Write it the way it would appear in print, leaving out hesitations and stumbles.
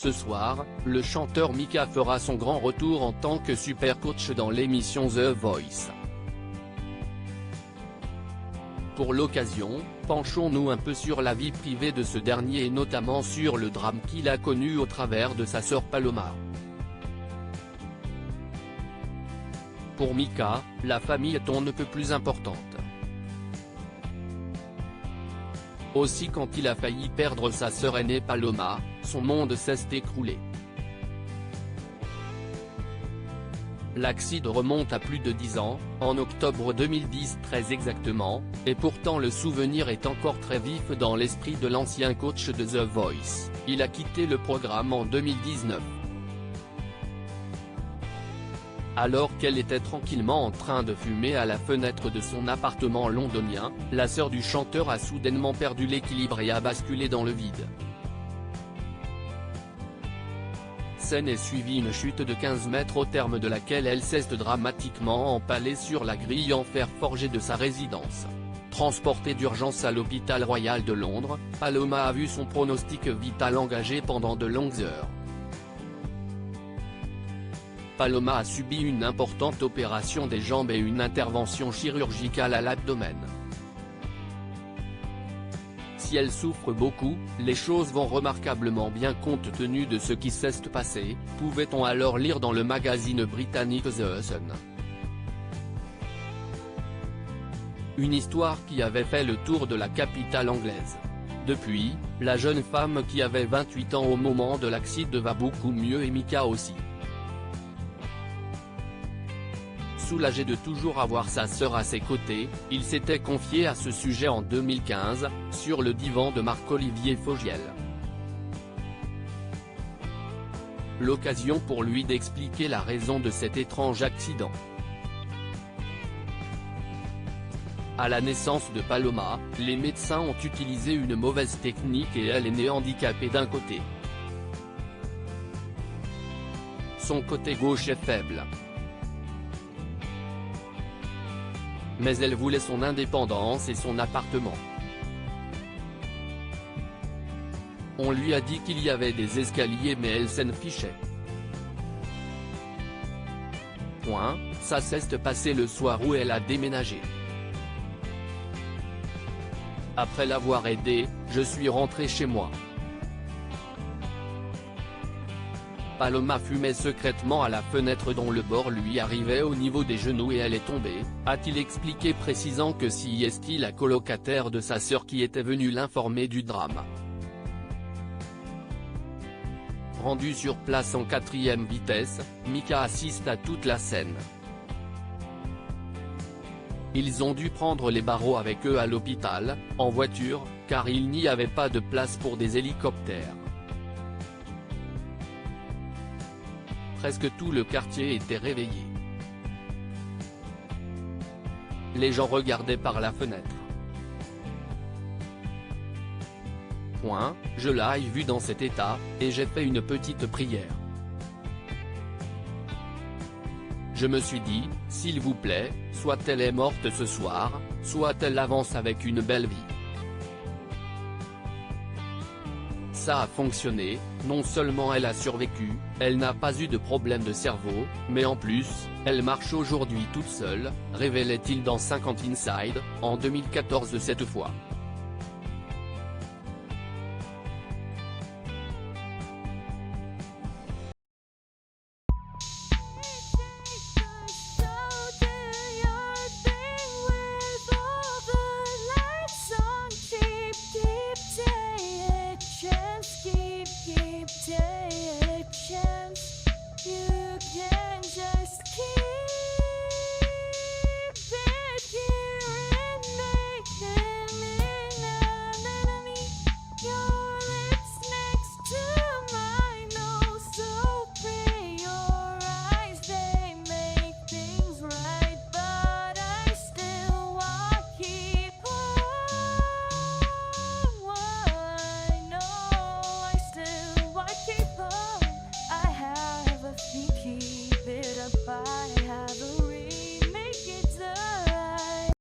Ce soir, le chanteur Mika fera son grand retour en tant que super coach dans l'émission The Voice. Pour l'occasion, penchons-nous un peu sur la vie privée de ce dernier et notamment sur le drame qu'il a connu au travers de sa sœur Paloma. Pour Mika, la famille est on ne peut plus importante. Aussi quand il a failli perdre sa sœur aînée Paloma, son monde s'est écroulé. L'accident remonte à plus de 10 ans, en octobre 2010 très exactement, et pourtant le souvenir est encore très vif dans l'esprit de l'ancien coach de The Voice. Il a quitté le programme en 2019. Alors qu'elle était tranquillement en train de fumer à la fenêtre de son appartement londonien, la sœur du chanteur a soudainement perdu l'équilibre et a basculé dans le vide. Scène est suivie une chute de 15 mètres au terme de laquelle elle s'est dramatiquement empalée sur la grille en fer forgé de sa résidence. Transportée d'urgence à l'hôpital royal de Londres, Paloma a vu son pronostic vital engagé pendant de longues heures. Paloma a subi une importante opération des jambes et une intervention chirurgicale à l'abdomen. Si elle souffre beaucoup, les choses vont remarquablement bien compte tenu de ce qui s'est passé, pouvait-on alors lire dans le magazine britannique The Sun. Une histoire qui avait fait le tour de la capitale anglaise. Depuis, la jeune femme qui avait 28 ans au moment de l'accident va beaucoup mieux et Mika aussi. Soulagé de toujours avoir sa sœur à ses côtés, il s'était confié à ce sujet en 2015, sur le divan de Marc-Olivier Fogiel. L'occasion pour lui d'expliquer la raison de cet étrange accident. À la naissance de Paloma, les médecins ont utilisé une mauvaise technique et elle est née handicapée d'un côté. Son côté gauche est faible. Mais elle voulait son indépendance et son appartement. On lui a dit qu'il y avait des escaliers mais elle s'en fichait. Ça s'est passé le soir où elle a déménagé. Après l'avoir aidée, je suis rentré chez moi. Paloma fumait secrètement à la fenêtre dont le bord lui arrivait au niveau des genoux et elle est tombée, a-t-il expliqué précisant que si est la colocataire de sa sœur qui était venue l'informer du drame. Rendu sur place en 4e vitesse, Mika assiste à toute la scène. Ils ont dû prendre les barreaux avec eux à l'hôpital, en voiture, car il n'y avait pas de place pour des hélicoptères. Presque tout le quartier était réveillé. Les gens regardaient par la fenêtre. Je l'ai vue dans cet état, et j'ai fait une petite prière. Je me suis dit, s'il vous plaît, soit elle est morte ce soir, soit elle avance avec une belle vie. Ça a fonctionné, non seulement elle a survécu, elle n'a pas eu de problème de cerveau, mais en plus, elle marche aujourd'hui toute seule, révélait-il dans 50 Inside, en 2014 cette fois.